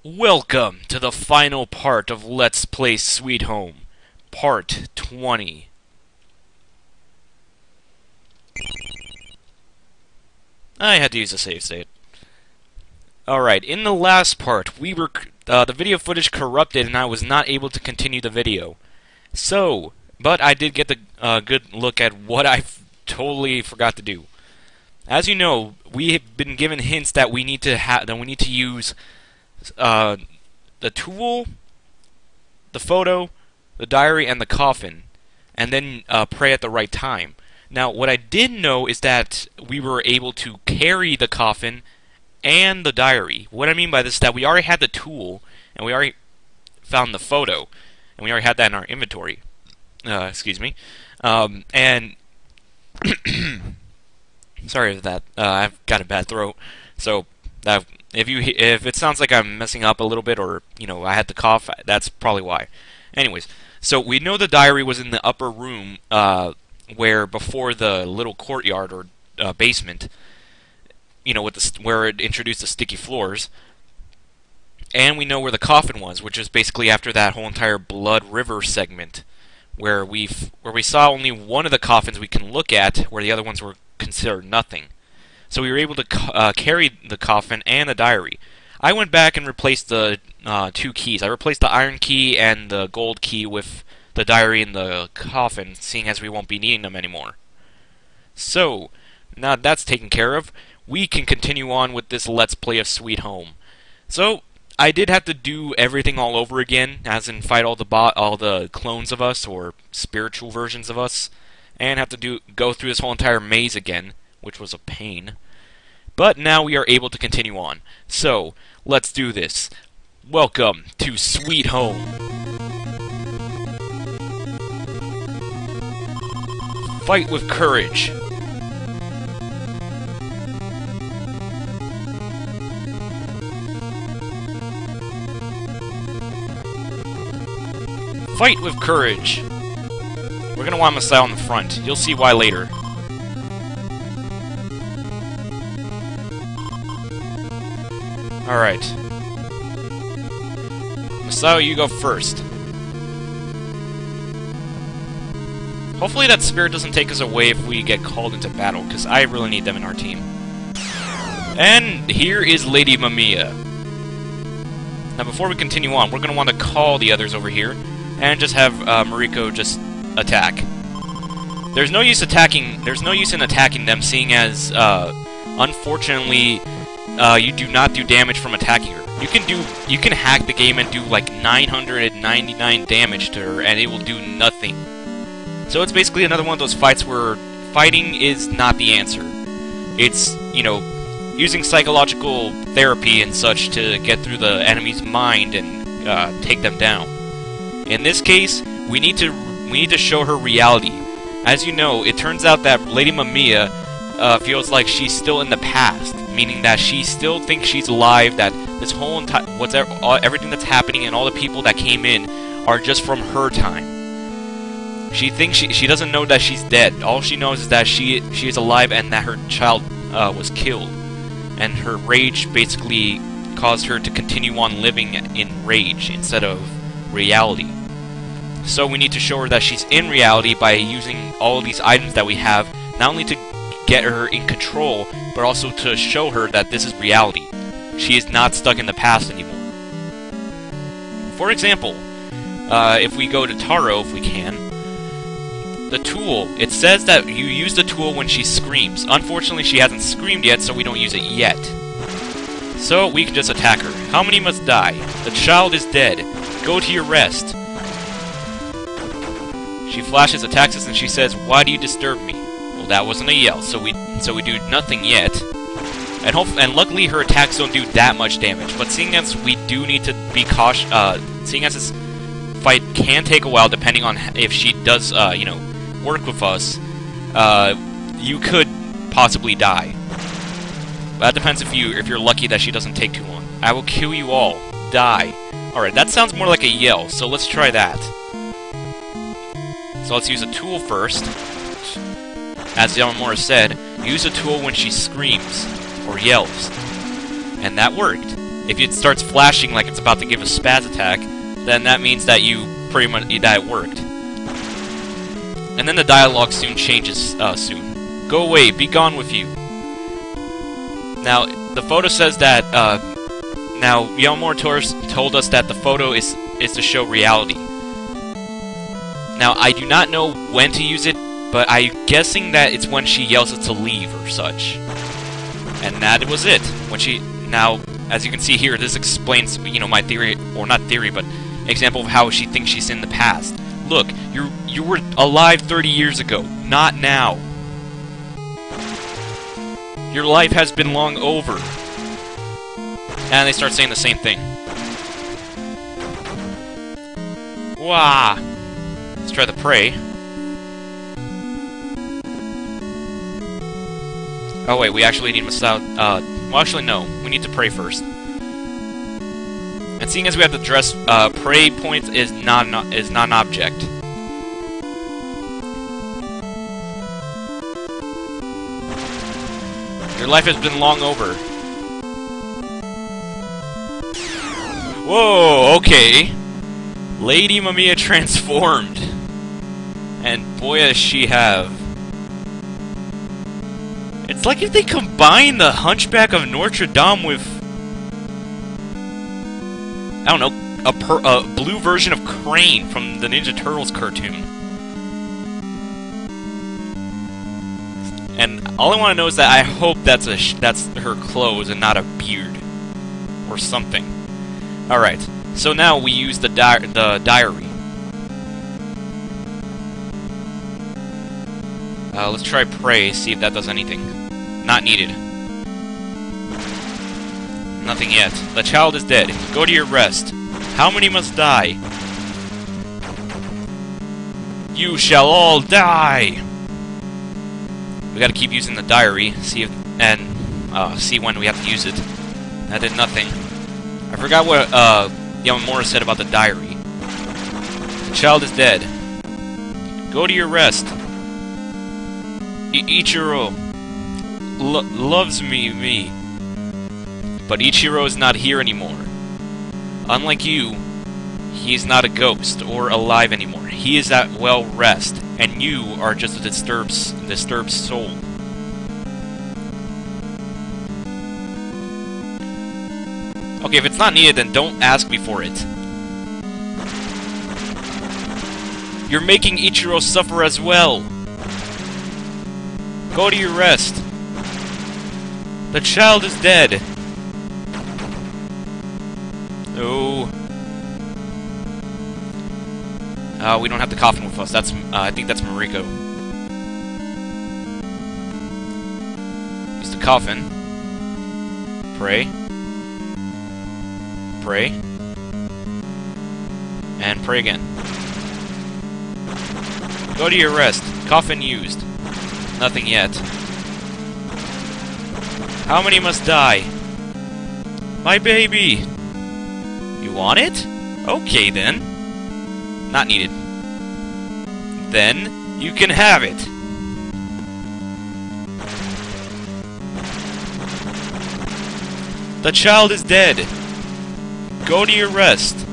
Welcome to the final part of Let's Play Sweet Home, Part 20. I had to use a save state. Alright, in the last part, the video footage corrupted and I was not able to continue the video. But I did get the good look at what I totally forgot to do. As you know, we have been given hints that we need to use the tool, the photo, the diary, and the coffin, and then pray at the right time. Now, what I did know is that we were able to carry the coffin and the diary. What I mean by this is that we already had the tool, and we already found the photo, and we already had that in our inventory. Excuse me. And sorry for that. I've got a bad throat, so if it sounds like I'm messing up a little bit, or I had to cough, that's probably why. Anyways, so we know the diary was in the upper room, where before the little courtyard or basement, where it introduced the sticky floors, and we know where the coffin was, which is basically after that whole entire Blood River segment, where we saw only one of the coffins we can look at, where the other ones were considered nothing. So we were able to carry the coffin and the diary. I went back and replaced the two keys. I replaced the iron key and the gold key with the diary and the coffin, seeing as we won't be needing them anymore. So, now that's taken care of, we can continue on with this Let's Play of Sweet Home. So, I did have to do everything all over again, as in fight all the clones of us, or spiritual versions of us, and have to go through this whole entire maze again, which was a pain. But now we are able to continue on. So, let's do this. Welcome to Sweet Home. Fight with courage. Fight with courage. We're gonna want Messiah on the front. You'll see why later. Alright. Messiah, you go first. Hopefully that spirit doesn't take us away if we get called into battle, because I really need them in our team. And here is Lady Mamiya. Now before we continue on, we're going to want to call the others over here, and just have Mariko just attack. There's no use in attacking them, seeing as, unfortunately, you do not do damage from attacking her. You can hack the game and do like 999 damage to her, and it will do nothing. So it's basically another one of those fights where fighting is not the answer. It's, using psychological therapy and such to get through the enemy's mind and take them down. In this case, we need to show her reality. As you know, it turns out that Lady Mamiya feels like she's still in the past, meaning that she still thinks she's alive, that this whole everything that's happening and all the people that came in are just from her time. She thinks she doesn't know that she's dead. All she knows is that she is alive and that her child was killed. And her rage basically caused her to continue on living in rage instead of reality. So we need to show her that she's in reality by using all of these items that we have, not only to get her in control, but also to show her that this is reality. She is not stuck in the past anymore. For example, if we go to Taro, if we can, the tool, it says that you use the tool when she screams. Unfortunately, she hasn't screamed yet, so we don't use it yet. So we can just attack her. How many must die? The child is dead. Go to your rest. She flashes, attacks us, and she says, "Why do you disturb me?" Well, that wasn't a yell, so we do nothing yet. And luckily her attacks don't do that much damage. But seeing as we do need to be cautious, seeing as this fight can take a while, depending on if she does, work with us, you could possibly die. But that depends if you're lucky that she doesn't take too long. I will kill you all. Die. Alright, that sounds more like a yell, so let's try that. So let's use a tool first. As Yamamura said, use a tool when she screams, or yells. And that worked. If it starts flashing like it's about to give a spaz attack, then that means that you pretty much that it worked. And then the dialogue soon changes. Soon. Go away. Be gone with you. Now the photo says that. Now Yamamura told us that the photo is to show reality. Now I do not know when to use it, but I'm guessing that it's when she yells it to leave or such. And that was it. When she now. As you can see here, this explains, my theory, or not theory, but example of how she thinks she's in the past. Look, you were alive 30 years ago, not now. Your life has been long over. And they start saying the same thing. Wah! Let's try the pray. Oh wait, we actually need Masao. Well, actually, no. We need to pray first. And seeing as we have the dress, pray point is not an object. Your life has been long over. Whoa, okay. Lady Mamiya transformed. And boy does she have. It's like if they combine the Hunchback of Notre Dame with, I don't know, a blue version of Crane from the Ninja Turtles cartoon. And all I want to know is that I hope that's her clothes and not a beard or something. All right, so now we use the diary. Let's try pray, see if that does anything. Not needed. Nothing yet. The child is dead. Go to your rest. How many must die? You shall all die! We gotta keep using the diary, see when we have to use it. That did nothing. I forgot what Yamamura said about the diary. The child is dead. Go to your rest. Ichiro loves me. But Ichiro is not here anymore. Unlike you, he is not a ghost or alive anymore. He is at well rest, and you are just a disturbed soul. Okay, if it's not needed, then don't ask me for it. You're making Ichiro suffer as well. Go to your rest. The child is dead. Oh. We don't have the coffin with us. That's I think that's Mariko. Use the coffin. Pray. Pray. And pray again. Go to your rest. Coffin used. Nothing yet. How many must die? My baby! You want it? Okay then. Not needed. Then, you can have it. The child is dead. Go to your rest.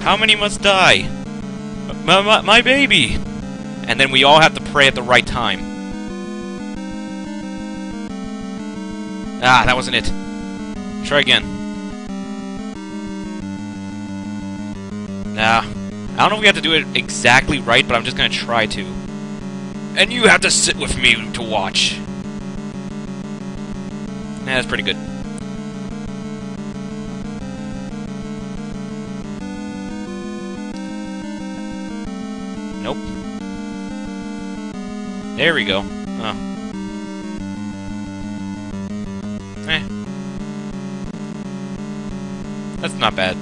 How many must die? My baby! And then we all have to pray at the right time. Ah, that wasn't it. Try again. Nah. I don't know if we have to do it exactly right, but I'm just gonna try to. And you have to sit with me to watch. Yeah, that's pretty good. Nope. There we go. Oh. That's not bad.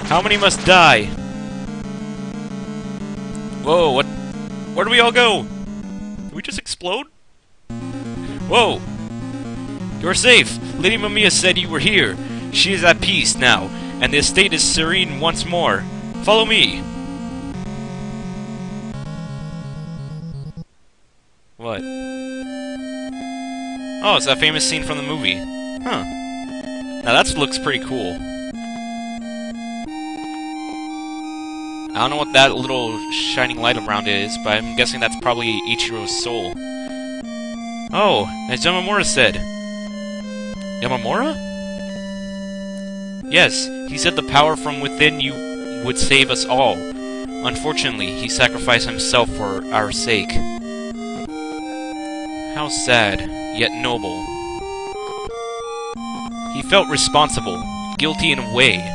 How many must die? Whoa, what? Where do we all go? Did we just explode? Whoa! You're safe! Lady Mamiya said you were here. She is at peace now, and the estate is serene once more. Follow me! What? Oh, it's that famous scene from the movie. Huh. Now that looks pretty cool. I don't know what that little shining light around it is, but I'm guessing that's probably Ichiro's soul. Oh, as Yamamura said. Yamamura? Yes, he said the power from within you would save us all. Unfortunately, he sacrificed himself for our sake. How sad, yet noble. He felt responsible, guilty in a way.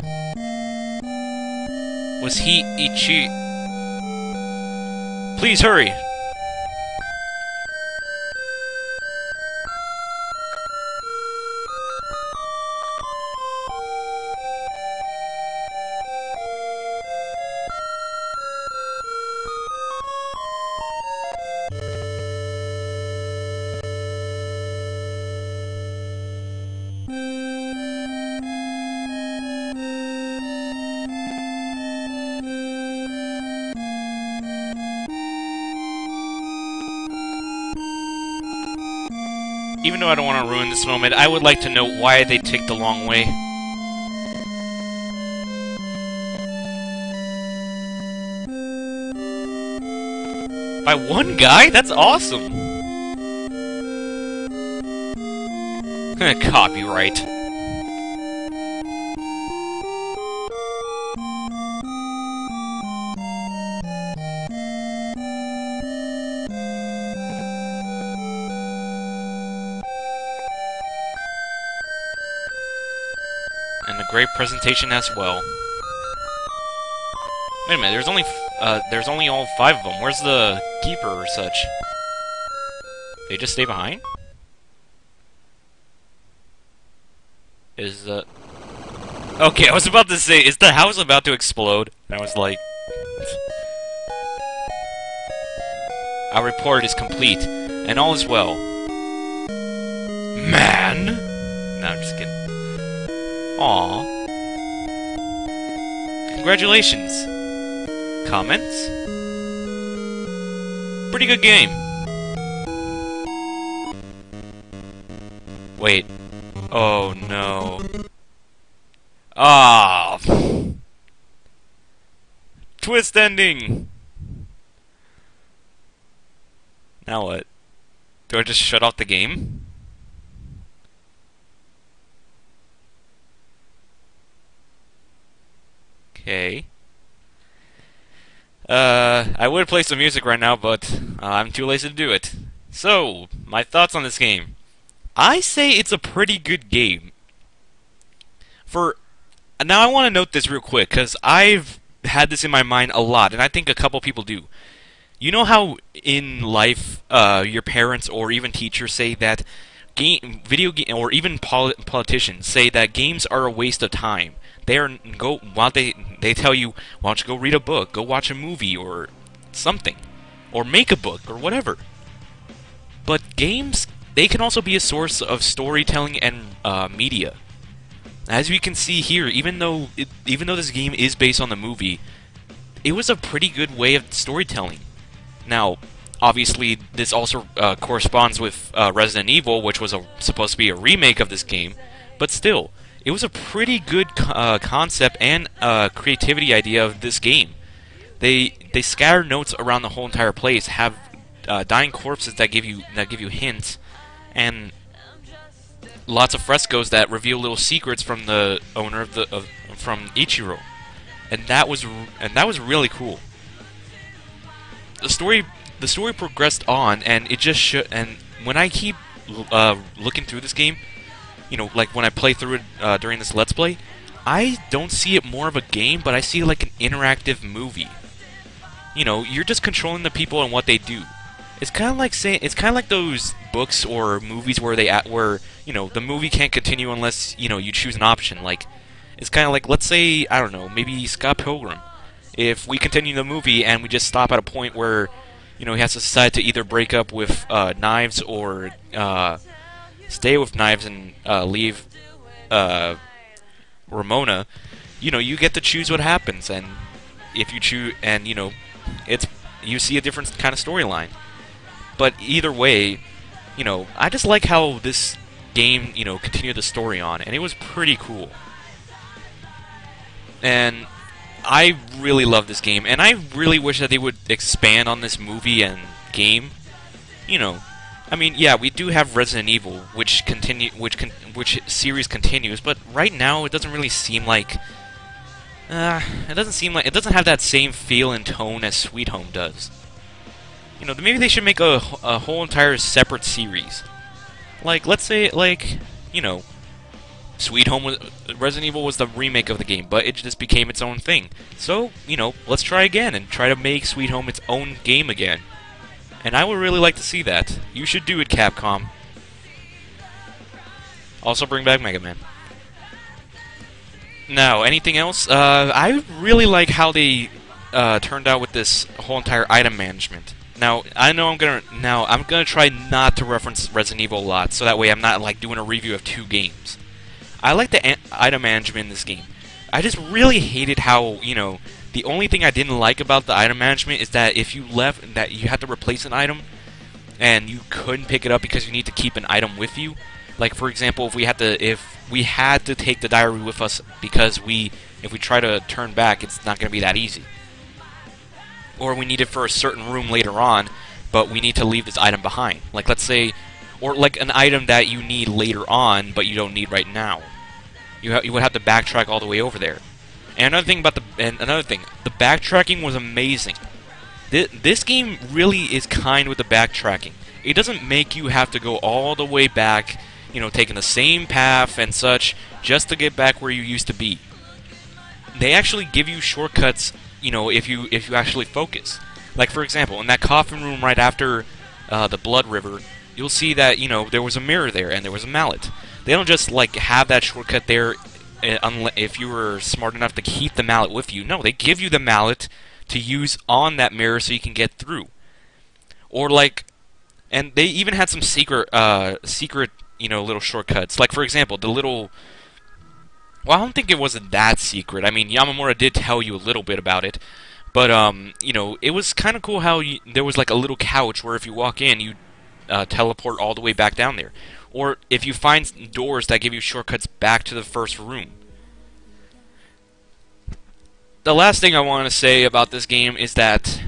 Was he Ichi... Please hurry! Even though I don't want to ruin this moment, I would like to know why they take the long way. By one guy? That's awesome! Copyright. And a great presentation as well. Wait a minute, there's only all 5 of them. Where's the keeper or such? They just stay behind? Is the... Okay, I was about to say, is the house about to explode? And I was like... Our report is complete, and all is well. Man! No, I'm just kidding. Aww. Congratulations. Comments? Pretty good game. Wait. Oh no. Ah. Twist ending. Now what? Do I just shut off the game? Okay. I would play some music right now, but I'm too lazy to do it. So, my thoughts on this game. I say it's a pretty good game. Now I want to note this real quick, because I've had this in my mind a lot, and I think a couple people do. You know how in life, your parents or even teachers say that or even politicians say that games are a waste of time. They tell you, why don't you go read a book, go watch a movie or something, or make a book or whatever. But games, they can also be a source of storytelling and media. As we can see here, even though this game is based on the movie, it was a pretty good way of storytelling. Now, obviously, this also corresponds with Resident Evil, which was supposed to be a remake of this game, but still, it was a pretty good concept and creativity idea of this game. They scatter notes around the whole entire place, have dying corpses that give you hints, and lots of frescoes that reveal little secrets from the owner from Ichiro, and that was really cool. The story progressed on, and it just and when I keep looking through this game, you know, like when I play through it during this Let's Play, I don't see it more of a game, but I see it like an interactive movie. You know, you're just controlling the people and what they do. It's kind of like those books or movies where you know, the movie can't continue unless, you know, you choose an option. Like, it's kind of like, let's say, I don't know, maybe Scott Pilgrim. If we continue the movie and we just stop at a point where, you know, he has to decide to either break up with Knives or stay with Knives and leave Ramona, you know, you get to choose what happens, and if you choose, and you know, you see a different kind of storyline. But either way, you know, I just like how this game, you know, continued the story on, and it was pretty cool. And I really love this game, and I really wish that they would expand on this movie and game. You know, I mean, yeah, we do have Resident Evil, which series continues, but right now it doesn't really seem like it doesn't have that same feel and tone as Sweet Home does. You know, maybe they should make a whole entire separate series. Like, let's say, like, you know, Resident Evil was the remake of the game, but it just became its own thing. So, you know, let's try again and try to make Sweet Home its own game again. And I would really like to see that. You should do it, Capcom. Also bring back Mega Man. Now, anything else? I really like how they turned out with this whole entire item management. Now, I know I'm gonna try not to reference Resident Evil a lot, so that way I'm not like doing a review of 2 games. I like the item management in this game. I just really hated how, you know, the only thing I didn't like about the item management is that if you left, that you had to replace an item, and you couldn't pick it up because you need to keep an item with you. Like, for example, if we had to take the diary with us because if we try to turn back, it's not going to be that easy. Or we need it for a certain room later on, but we need to leave this item behind. Like, let's say, or like an item that you need later on, but you don't need right now. You would have to backtrack all the way over there. And another thing the backtracking was amazing. This game really is kind with the backtracking. It doesn't make you have to go all the way back, you know, taking the same path and such, just to get back where you used to be. They actually give you shortcuts, you know, if you actually focus. Like, for example, in that coffin room right after the Blood River, you'll see that, you know, there was a mirror there and there was a mallet. They don't just, like, have that shortcut there if you were smart enough to keep the mallet with you. No, they give you the mallet to use on that mirror so you can get through. Or, like, and they even had some secret, you know, little shortcuts. Like, for example, the little... Well, I don't think it wasn't that secret. I mean, Yamamura did tell you a little bit about it. But, you know, it was kind of cool how there was, like, a little couch where if you walk in, you teleport all the way back down there. Or if you find doors that give you shortcuts back to the first room. The last thing I want to say about this game is that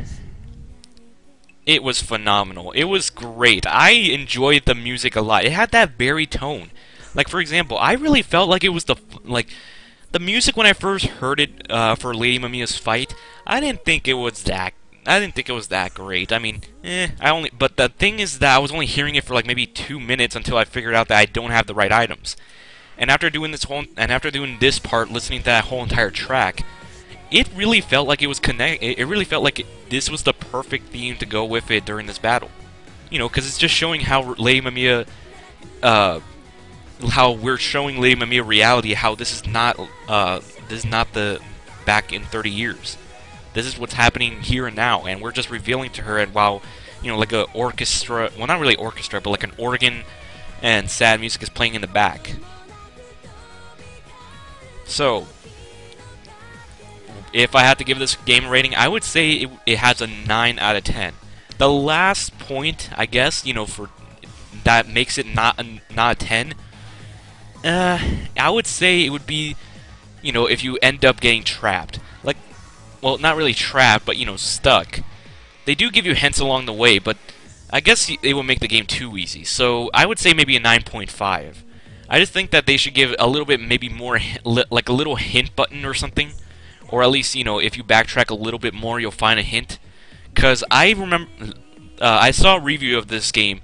it was phenomenal. It was great. I enjoyed the music a lot. It had that very tone. Like, for example, I really felt like it was the music when I first heard it for Lady Mamiya's fight. I didn't think it was that great. I mean, but the thing is that I was only hearing it for like maybe 2 minutes until I figured out that I don't have the right items. And after doing this part, listening to that whole entire track, it really felt like it was It really felt like this was the perfect theme to go with it during this battle. You know, because it's just showing how Lady Mamiya, how we're showing Lady Mamiya reality. How this is not the back in 30 years. This is what's happening here and now, and we're just revealing to her, and while, you know, like a orchestra, well, not really orchestra, but like an organ and sad music is playing in the back. So, if I had to give this game a rating, I would say it has a 9 out of 10. The last point, I guess, you know, for that makes it not a 10, I would say it would be, you know, if you end up getting trapped. Like, well, not really trapped, but, you know, stuck. They do give you hints along the way, but I guess they will make the game too easy. So I would say maybe a 9.5. I just think that they should give a little bit, maybe more, like a little hint button or something. Or at least, you know, if you backtrack a little bit more, you'll find a hint. Because I remember, I saw a review of this game,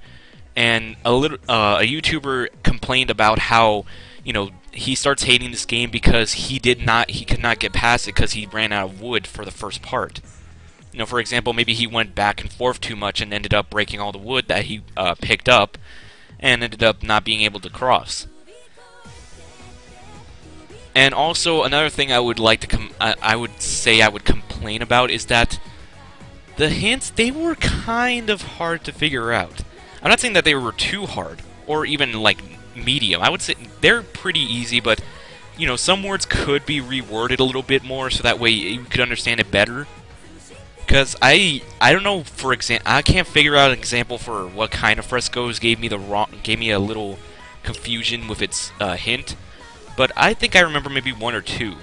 and a YouTuber complained about how, you know, he starts hating this game because he could not get past it because he ran out of wood for the first part. You know, for example, maybe he went back and forth too much and ended up breaking all the wood that he picked up, and ended up not being able to cross. And also, another thing I would like to I would say I would complain about is that the hints, they were kind of hard to figure out. I'm not saying that they were too hard, or even like medium. I would say they're pretty easy, but, you know, some words could be reworded a little bit more so that way you could understand it better. Because I don't know, for example, I can't figure out an example for what kind of frescoes gave me a little confusion with its hint, but I think I remember maybe one or two.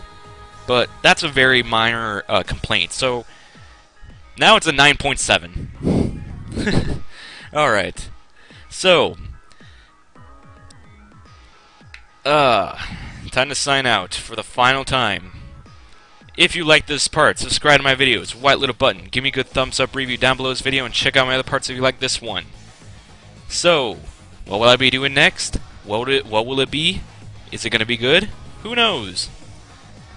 But that's a very minor complaint. So now it's a 9.7. All right. So time to sign out for the final time. If you like this part, subscribe to my videos, white little button, give me a good thumbs up review down below this video, and check out my other parts if you like this one. So, what will I be doing next? What will it be? Is it gonna be good? Who knows?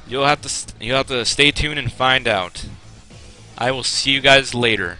You'll have to stay tuned and find out. I will see you guys later.